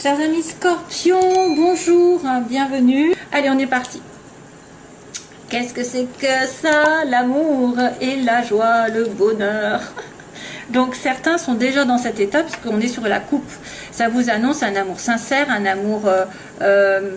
Chers amis Scorpions, bonjour, bienvenue. Allez, on est parti. Qu'est-ce que c'est que ça? L'amour et la joie, le bonheur. Donc certains sont déjà dans cette étape parce qu'on est sur la coupe. Ça vous annonce un amour sincère, un amour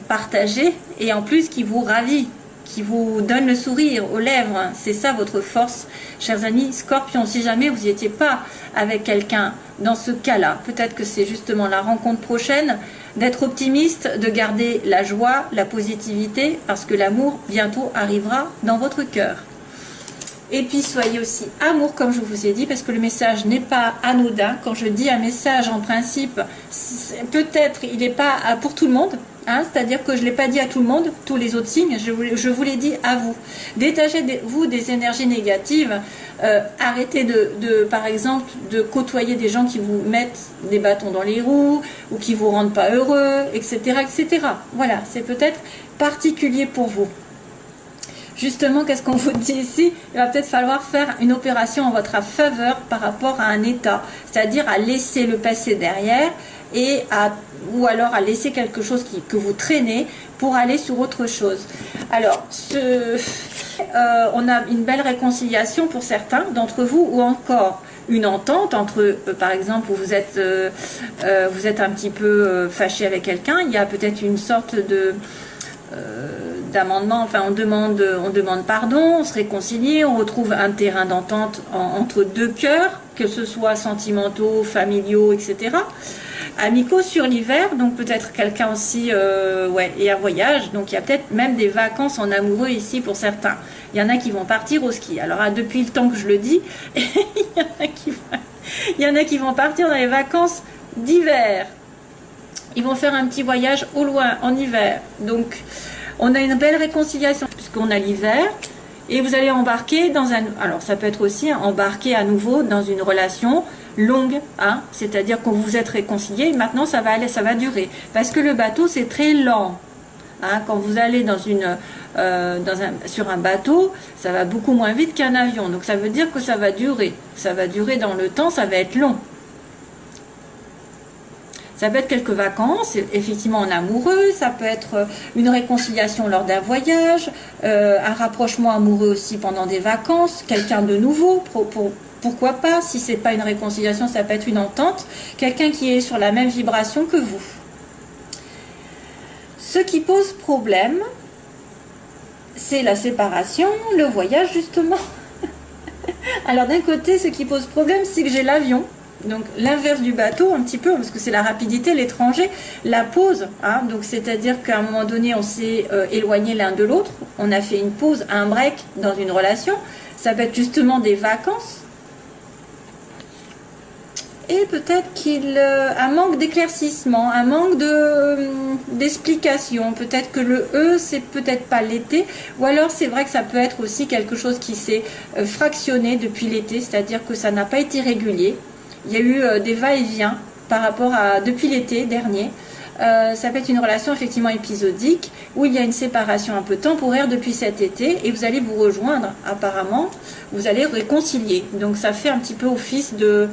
partagé et en plus qui vous ravit, qui vous donne le sourire aux lèvres. C'est ça votre force, chers amis Scorpions. Si jamais vous n'y étiez pas avec quelqu'un dans ce cas-là, peut-être que c'est justement la rencontre prochaine, d'être optimiste, de garder la joie, la positivité, parce que l'amour bientôt arrivera dans votre cœur. Et puis soyez aussi amour comme je vous ai dit, parce que le message n'est pas anodin. Quand je dis un message en principe, peut-être il n'est pas pour tout le monde, hein, c'est-à-dire que je ne l'ai pas dit à tout le monde, tous les autres signes, je vous l'ai dit à vous. Détachez-vous des énergies négatives, arrêtez par exemple de côtoyer des gens qui vous mettent des bâtons dans les roues ou qui ne vous rendent pas heureux, etc. etc. Voilà, c'est peut-être particulier pour vous. Justement, qu'est-ce qu'on vous dit ici? Il va peut-être falloir faire une opération en votre faveur par rapport à un état, c'est-à-dire à laisser le passé derrière ou alors à laisser quelque chose que vous traînez pour aller sur autre chose. Alors, on a une belle réconciliation pour certains d'entre vous ou encore une entente entre, par exemple, où vous êtes un petit peu fâché avec quelqu'un, il y a peut-être une sorte de... d'amendement, enfin on demande pardon, on se réconcilie, on retrouve un terrain d'entente entre deux cœurs, que ce soit sentimentaux, familiaux, etc. Amicaux sur l'hiver, donc peut-être quelqu'un aussi, et un voyage, donc il y a peut-être même des vacances en amoureux ici pour certains. Il y en a qui vont partir au ski. Alors depuis le temps que je le dis, il y en a qui vont partir dans les vacances d'hiver. Ils vont faire un petit voyage au loin en hiver. Donc, on a une belle réconciliation puisqu'on a l'hiver. Et vous allez embarquer dans un... Alors, ça peut être aussi embarquer à nouveau dans une relation longue. Hein, c'est-à-dire que vous vous êtes réconciliés. Maintenant, ça va durer. Parce que le bateau, c'est très lent. Hein, quand vous allez sur un bateau, ça va beaucoup moins vite qu'un avion. Donc, ça veut dire que ça va durer. Ça va durer dans le temps, ça va être long. Ça peut être quelques vacances, effectivement en amoureux, ça peut être une réconciliation lors d'un voyage, un rapprochement amoureux aussi pendant des vacances, quelqu'un de nouveau, pourquoi pas, si ce n'est pas une réconciliation, ça peut être une entente, quelqu'un qui est sur la même vibration que vous. Ce qui pose problème, c'est la séparation, le voyage justement. Alors d'un côté, ce qui pose problème, c'est que j'ai l'avion. Donc l'inverse du bateau un petit peu, parce que c'est la rapidité, l'étranger, la pause, hein, donc c'est-à-dire qu'à un moment donné on s'est éloigné l'un de l'autre, on a fait une pause, un break dans une relation, ça peut être justement des vacances, et peut-être un manque d'éclaircissement, un manque d'explication, peut-être que le E c'est peut-être pas l'été, ou alors c'est vrai que ça peut être aussi quelque chose qui s'est fractionné depuis l'été, c'est-à-dire que ça n'a pas été régulier. Il y a eu des va-et-vient par rapport à depuis l'été dernier. Ça peut être une relation effectivement épisodique où il y a une séparation un peu temporaire depuis cet été et vous allez vous rejoindre apparemment, vous allez réconcilier. Donc ça fait un petit peu office de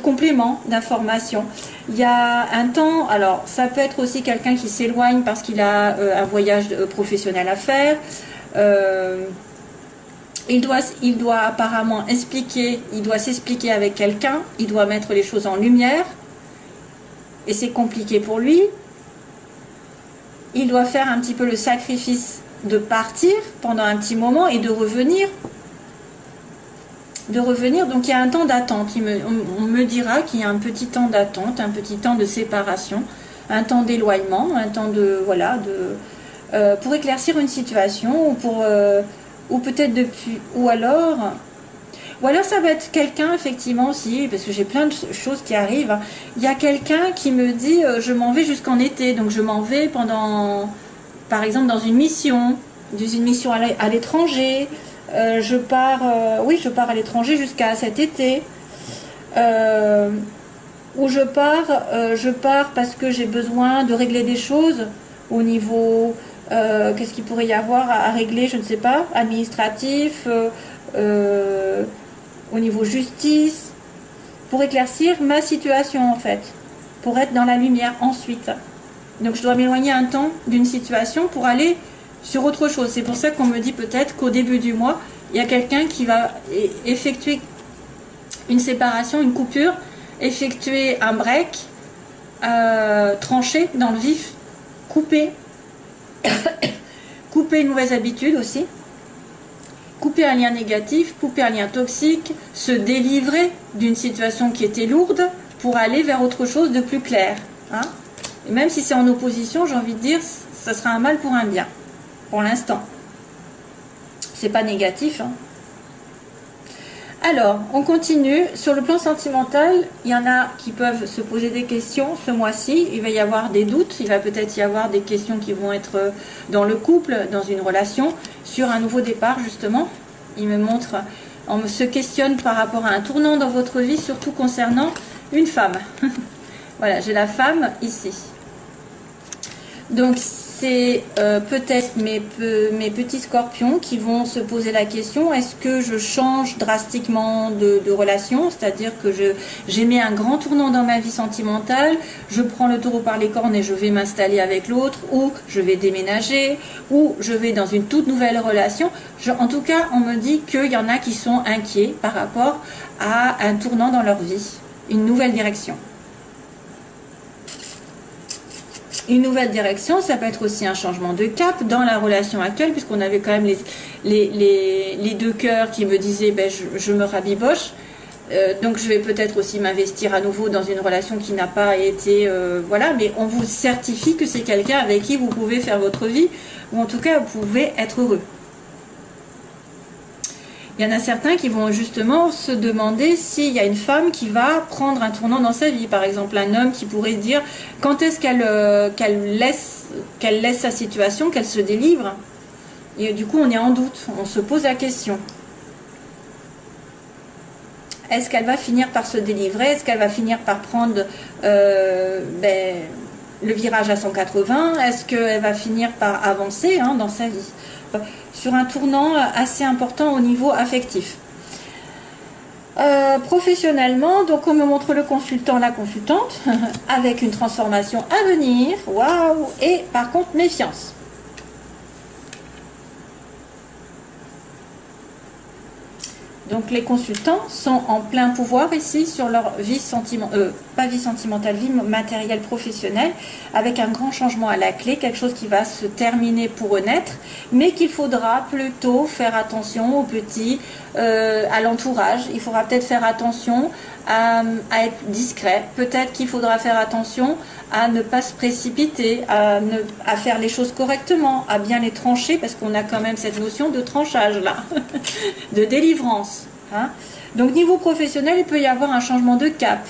complément d'information. Il y a un temps, alors ça peut être aussi quelqu'un qui s'éloigne parce qu'il a un voyage professionnel à faire. Il doit apparemment s'expliquer avec quelqu'un, il doit mettre les choses en lumière, et c'est compliqué pour lui. Il doit faire un petit peu le sacrifice de partir pendant un petit moment et de revenir. Donc il y a un temps d'attente, on me dira qu'il y a un petit temps d'attente, un petit temps de séparation, un temps d'éloignement, un temps pour éclaircir une situation, ou peut-être ou alors ça va être quelqu'un effectivement aussi, parce que j'ai plein de choses qui arrivent. Il y a quelqu'un qui me dit je m'en vais jusqu'en été, donc je m'en vais par exemple dans une mission à l'étranger, je pars à l'étranger jusqu'à cet été, ou je pars parce que j'ai besoin de régler des choses au niveau... qu'est-ce qu'il pourrait y avoir à régler, je ne sais pas, administratif, au niveau justice, pour éclaircir ma situation en fait. pour être dans la lumière ensuite. Donc je dois m'éloigner un temps d'une situation pour aller sur autre chose. C'est pour ça qu'on me dit peut-être qu'au début du mois, il y a quelqu'un qui va effectuer une séparation, une coupure, effectuer un break, trancher dans le vif, couper, couper une mauvaise habitude aussi, couper un lien négatif, couper un lien toxique, se délivrer d'une situation qui était lourde pour aller vers autre chose de plus clair. Hein. Et même si c'est en opposition, j'ai envie de dire, ça sera un mal pour un bien, pour l'instant. C'est pas négatif. Hein. Alors, on continue. Sur le plan sentimental, il y en a qui peuvent se poser des questions ce mois-ci. Il va y avoir des doutes. Il va peut-être y avoir des questions qui vont être dans le couple, dans une relation, sur un nouveau départ, justement. Il me montre, on se questionne par rapport à un tournant dans votre vie, surtout concernant une femme. Voilà, j'ai la femme ici. Donc, c'est peut-être mes petits scorpions qui vont se poser la question, est-ce que je change drastiquement de relation, c'est-à-dire que j'ai mis un grand tournant dans ma vie sentimentale, je prends le taureau par les cornes et je vais m'installer avec l'autre, ou je vais déménager, ou je vais dans une toute nouvelle relation. En tout cas, on me dit qu'il y en a qui sont inquiets par rapport à un tournant dans leur vie, une nouvelle direction. Une nouvelle direction, ça peut être aussi un changement de cap dans la relation actuelle, puisqu'on avait quand même les deux cœurs qui me disaient ben, je me rabiboche, donc je vais peut-être aussi m'investir à nouveau dans une relation qui n'a pas été... voilà, mais on vous certifie que c'est quelqu'un avec qui vous pouvez faire votre vie, ou en tout cas vous pouvez être heureux. Il y en a certains qui vont justement se demander s'il y a une femme qui va prendre un tournant dans sa vie. Par exemple, un homme qui pourrait dire quand est-ce qu'elle laisse sa situation, qu'elle se délivre. Et du coup, on est en doute, on se pose la question. Est-ce qu'elle va finir par se délivrer? Est-ce qu'elle va finir par prendre le virage à 180? Est-ce qu'elle va finir par avancer dans sa vie? Sur un tournant assez important au niveau affectif. Professionnellement, donc on me montre le consultant, la consultante, avec une transformation à venir, waouh, et par contre méfiance. Donc les consultants sont en plein pouvoir ici sur leur vie sentimentale, pas vie sentimentale, vie matérielle professionnelle, avec un grand changement à la clé, quelque chose qui va se terminer pour renaître, mais qu'il faudra plutôt faire attention aux petits, à l'entourage. Il faudra peut-être faire attention à être discret. Peut-être qu'il faudra faire attention à ne pas se précipiter, à faire les choses correctement, à bien les trancher, parce qu'on a quand même cette notion de tranchage là, de délivrance. Hein. Donc niveau professionnel, il peut y avoir un changement de cap.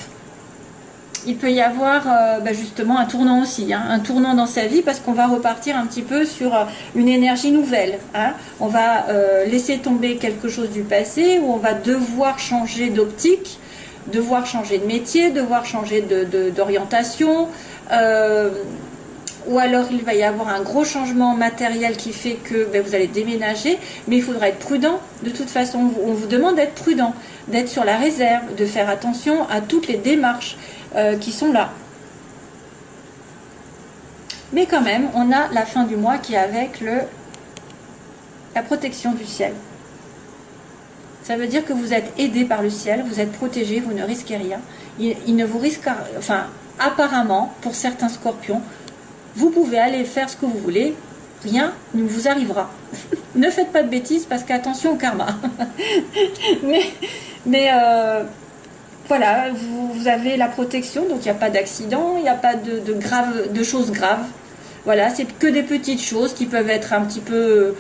Il peut y avoir justement un tournant aussi, un tournant dans sa vie, parce qu'on va repartir un petit peu sur une énergie nouvelle. Hein. On va laisser tomber quelque chose du passé, où on va devoir changer d'optique, devoir changer de métier, devoir changer d'orientation, ou alors il va y avoir un gros changement matériel qui fait que vous allez déménager, mais il faudra être prudent. De toute façon, on vous demande d'être prudent, d'être sur la réserve, de faire attention à toutes les démarches qui sont là. Mais quand même, on a la fin du mois qui est avec la protection du ciel. Ça veut dire que vous êtes aidé par le ciel, vous êtes protégé, vous ne risquez rien. Il ne vous risque, enfin, apparemment, pour certains scorpions, vous pouvez aller faire ce que vous voulez, rien ne vous arrivera. Ne faites pas de bêtises parce qu'attention au karma. mais voilà, vous avez la protection, donc il n'y a pas d'accident, il n'y a pas de choses graves. Voilà, c'est que des petites choses qui peuvent être un petit peu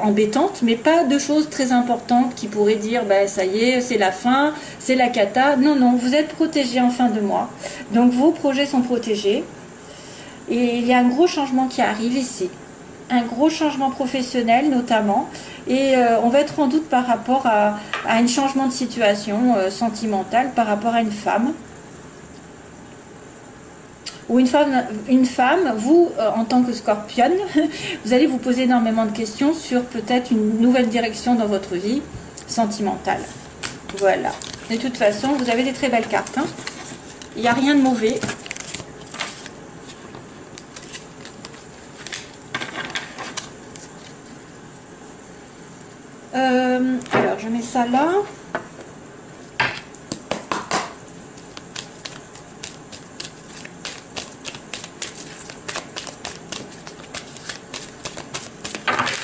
embêtantes, mais pas de choses très importantes qui pourraient dire ça y est, c'est la fin, c'est la cata. Non, non, vous êtes protégé en fin de mois. Donc vos projets sont protégés. Et il y a un gros changement qui arrive ici. Un gros changement professionnel notamment. Et on va être en doute par rapport à un changement de situation sentimentale par rapport à une femme. Ou une femme, vous, en tant que scorpion, vous allez vous poser énormément de questions sur peut-être une nouvelle direction dans votre vie sentimentale. Voilà. De toute façon, vous avez des très belles cartes. Hein. Il n'y a rien de mauvais. Alors, je mets ça là.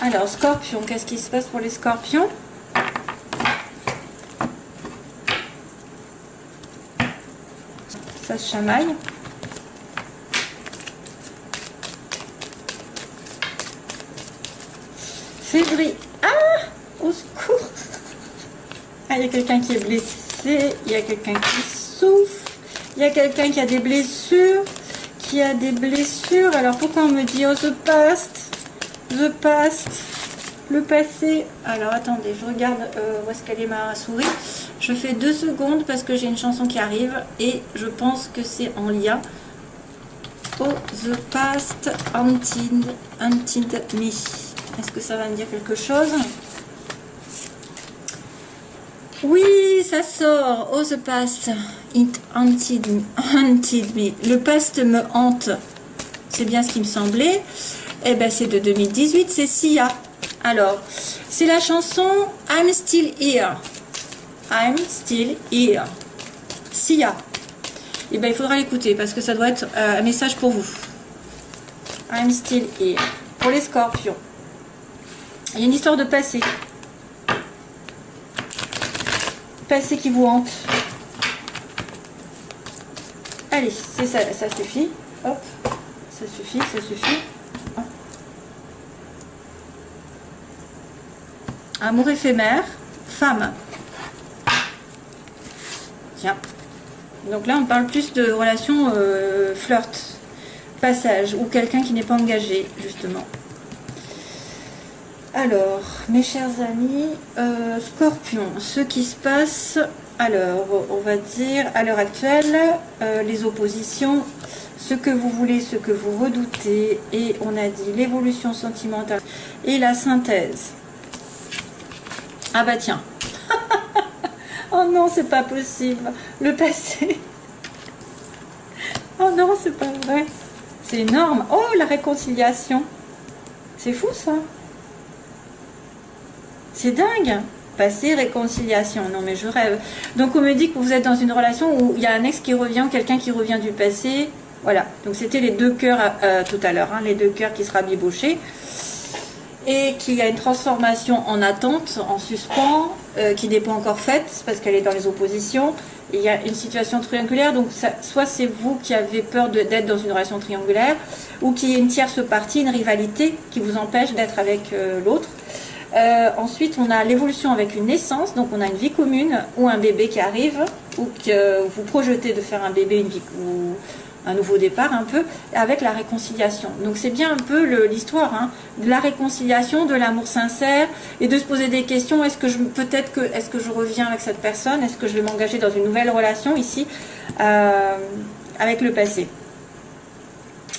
Alors, scorpion, qu'est-ce qui se passe pour les scorpions? Ça se chamaille. Février. Ah! Au secours! Ah, il y a quelqu'un qui est blessé, il y a quelqu'un qui souffre, il y a quelqu'un qui a des blessures, Alors, pourquoi on me dit, oh, the past, le passé? Alors, attendez, je regarde où est-ce qu'elle est ma souris. Je fais 2 secondes parce que j'ai une chanson qui arrive et je pense que c'est en lien. Oh, the past haunted me. Est-ce que ça va me dire quelque chose? Oui, ça sort. Oh, the past, it haunted me. Le past me hante. C'est bien ce qui me semblait. Eh ben, c'est de 2018, c'est Sia. Alors, c'est la chanson I'm Still Here. I'm Still Here. Sia. Eh ben, il faudra l'écouter parce que ça doit être un message pour vous. I'm Still Here. Pour les scorpions. Il y a une histoire de passé. Passé qui vous hante. Allez, c'est ça, ça suffit. Hop, ça suffit, ça suffit. Amour éphémère, femme. Tiens. Donc là, on parle plus de relation flirt, passage, ou quelqu'un qui n'est pas engagé, justement. Alors, mes chers amis, Scorpion, ce qui se passe, alors, on va dire, à l'heure actuelle, les oppositions, ce que vous voulez, ce que vous redoutez, et on a dit l'évolution sentimentale et la synthèse. Ah bah tiens. Oh non, c'est pas possible. Le passé. Oh non, c'est pas vrai. C'est énorme. Oh, la réconciliation. C'est fou ça. C'est dingue. Passé, réconciliation. Non mais je rêve. Donc on me dit que vous êtes dans une relation où il y a un ex qui revient ou quelqu'un qui revient du passé. Voilà. Donc c'était les 2 cœurs tout à l'heure. Hein, les 2 cœurs qui sera bibochés. Et qu'il y a une transformation en attente, en suspens, qui n'est pas encore faite parce qu'elle est dans les oppositions. Et il y a une situation triangulaire, donc ça, soit c'est vous qui avez peur d'être dans une relation triangulaire, ou qu'il y ait une tierce partie, une rivalité qui vous empêche d'être avec l'autre. Ensuite, on a l'évolution avec une naissance, donc on a une vie commune, ou un bébé qui arrive, ou que vous projetez de faire un bébé, une vie, ou un nouveau départ un peu, avec la réconciliation. Donc c'est bien un peu l'histoire, hein, de la réconciliation, de l'amour sincère, et de se poser des questions, est-ce que je reviens avec cette personne, est-ce que je vais m'engager dans une nouvelle relation ici, avec le passé.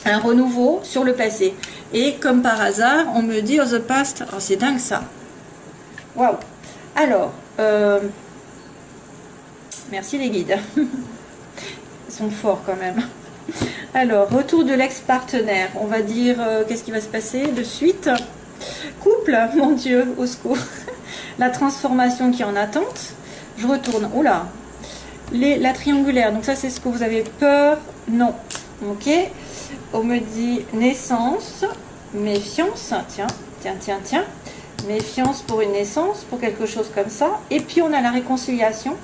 Un renouveau sur le passé. Et comme par hasard, on me dit, oh the past, oh c'est dingue ça. Waouh. Alors, merci les guides. Ils sont forts quand même. Alors, retour de l'ex-partenaire. On va dire, qu'est-ce qui va se passer de suite? Couple, mon Dieu, au secours. La transformation qui est en attente. Je retourne. Oula. La triangulaire. Donc ça, c'est ce que vous avez peur. Non. Ok. On me dit naissance, méfiance. Tiens. Méfiance pour une naissance, pour quelque chose comme ça. Et puis, on a la réconciliation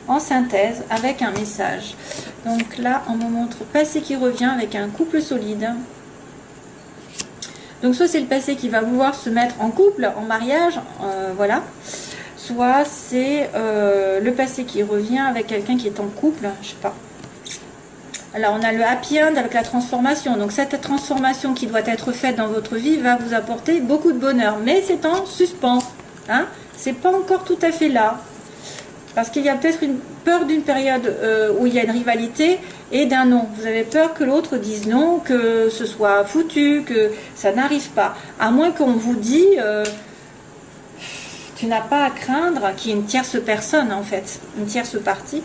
en synthèse avec un message. Donc là on me montre passé qui revient avec un couple solide. Donc soit c'est le passé qui va vouloir se mettre en couple, en mariage, voilà, soit c'est le passé qui revient avec quelqu'un qui est en couple, je sais pas. Alors on a le happy end avec la transformation, donc cette transformation qui doit être faite dans votre vie va vous apporter beaucoup de bonheur, mais c'est en suspens, hein, c'est pas encore tout à fait là. Parce qu'il y a peut-être une peur d'une période où il y a une rivalité et d'un non. Vous avez peur que l'autre dise non, que ce soit foutu, que ça n'arrive pas. À moins qu'on vous dise, tu n'as pas à craindre qu'il y ait une tierce personne en fait, une tierce partie.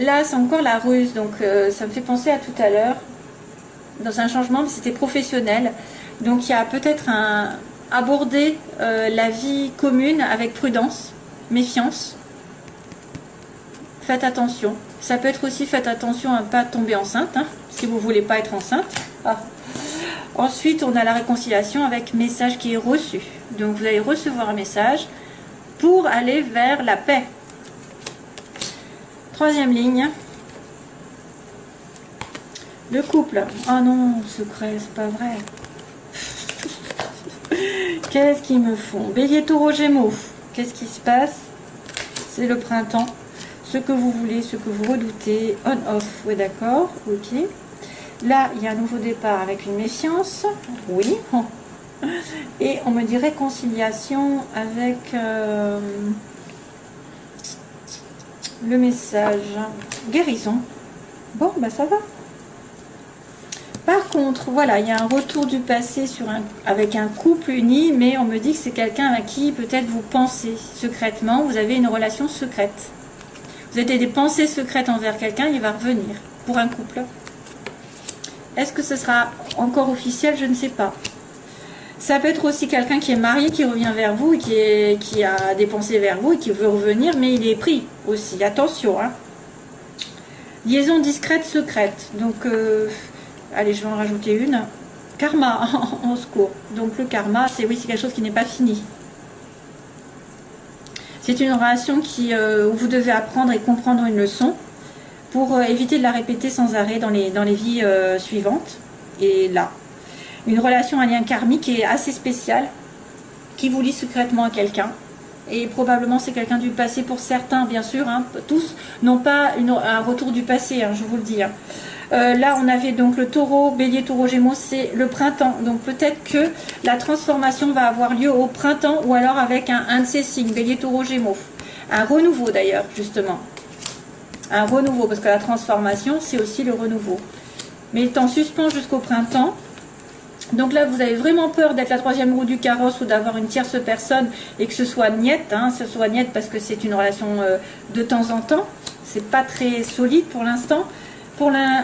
Là, c'est encore la ruse, donc ça me fait penser à tout à l'heure, dans un changement, mais c'était professionnel. Donc il y a peut-être aborder la vie commune avec prudence, méfiance. Faites attention. Ça peut être aussi, faites attention à ne pas tomber enceinte, hein, si vous ne voulez pas être enceinte. Ah. Ensuite, on a la réconciliation avec message qui est reçu. Donc vous allez recevoir un message pour aller vers la paix. Troisième ligne. Le couple. Oh non, secret, c'est pas vrai. Qu'est-ce qu'ils me font? Bélier, Taureau, Gémeaux. Qu'est-ce qui se passe? C'est le printemps. Ce que vous voulez, ce que vous redoutez. On, off. Oui, d'accord. Ok. Là, il y a un nouveau départ avec une méfiance. Oui. Et on me dit réconciliation avec le message. Guérison. Bon, bah ça va. Par contre, voilà, il y a un retour du passé avec un couple uni, mais on me dit que c'est quelqu'un à qui peut-être vous pensez secrètement, vous avez une relation secrète. Vous avez des pensées secrètes envers quelqu'un, il va revenir pour un couple. Est-ce que ce sera encore officiel? Je ne sais pas. Ça peut être aussi quelqu'un qui est marié, qui revient vers vous, et qui a des pensées vers vous et qui veut revenir, mais il est pris aussi. Attention, hein. Liaison discrète, secrète. Donc... allez, je vais en rajouter une. Karma, en secours. Donc le karma, c'est oui, c'est quelque chose qui n'est pas fini. C'est une relation où vous devez apprendre et comprendre une leçon pour éviter de la répéter sans arrêt dans les vies suivantes. Et là, une relation, un lien karmique qui est assez spécial, qui vous lie secrètement à quelqu'un. Et probablement c'est quelqu'un du passé pour certains, bien sûr. Hein, tous n'ont pas un retour du passé, hein, je vous le dis. Hein. Là, on avait donc le taureau, bélier, taureau, gémeaux, c'est le printemps. Donc peut-être que la transformation va avoir lieu au printemps ou alors avec un de ces signes, bélier, taureau, gémeaux. Un renouveau d'ailleurs, justement. Un renouveau, parce que la transformation, c'est aussi le renouveau. Mais il est en suspens jusqu'au printemps. Donc là, vous avez vraiment peur d'être la troisième roue du carrosse ou d'avoir une tierce personne et que ce soit niette. Hein, ce soit niette parce que c'est une relation de temps en temps. C'est pas très solide pour l'instant.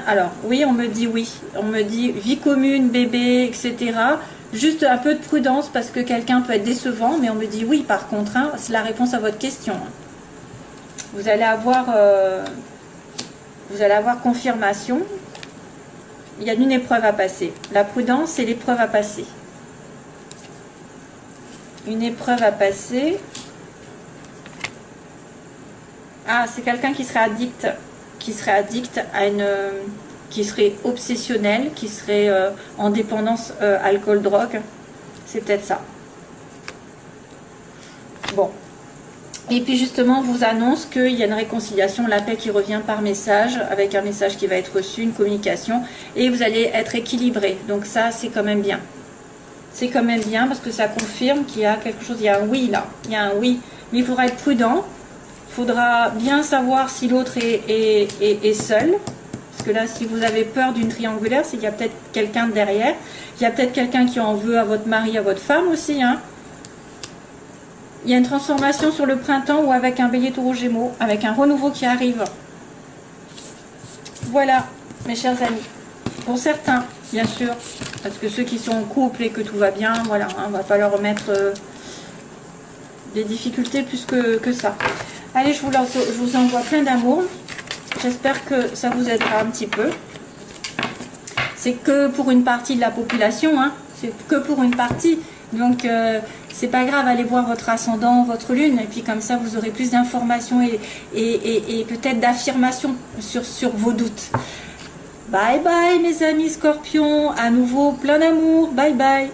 Alors, oui, on me dit oui. On me dit vie commune, bébé, etc. Juste un peu de prudence parce que quelqu'un peut être décevant. Mais on me dit oui, par contre. Hein, c'est la réponse à votre question. Vous allez avoir confirmation. Il y a une épreuve à passer. La prudence, c'est l'épreuve à passer. Une épreuve à passer. Ah, c'est quelqu'un qui serait addict à qui serait obsessionnel, qui serait en dépendance alcool, drogue. C'est peut-être ça. Bon. Et puis justement, on vous annonce qu'il y a une réconciliation, la paix qui revient par message, avec un message qui va être reçu, une communication, et vous allez être équilibré. Donc ça, c'est quand même bien. C'est quand même bien parce que ça confirme qu'il y a quelque chose, il y a un oui là, il y a un oui. Mais il faudra être prudent, il faudra bien savoir si l'autre est seul. Parce que là, si vous avez peur d'une triangulaire, c'est qu'il y a peut-être quelqu'un derrière. Il y a peut-être quelqu'un qui en veut à votre mari, à votre femme aussi, hein. Il y a une transformation sur le printemps ou avec un bélier, taureau, gémeaux, avec un renouveau qui arrive. Voilà, mes chers amis. Pour certains, bien sûr, parce que ceux qui sont en couple et que tout va bien, voilà, hein, on ne va pas leur remettre des difficultés plus que ça. Allez, je vous envoie plein d'amour. J'espère que ça vous aidera un petit peu. C'est que pour une partie de la population, hein, c'est que pour une partie. Donc, c'est pas grave, allez voir votre ascendant, votre lune, et puis comme ça, vous aurez plus d'informations et peut-être d'affirmations sur vos doutes. Bye bye, mes amis scorpions, à nouveau, plein d'amour, bye bye.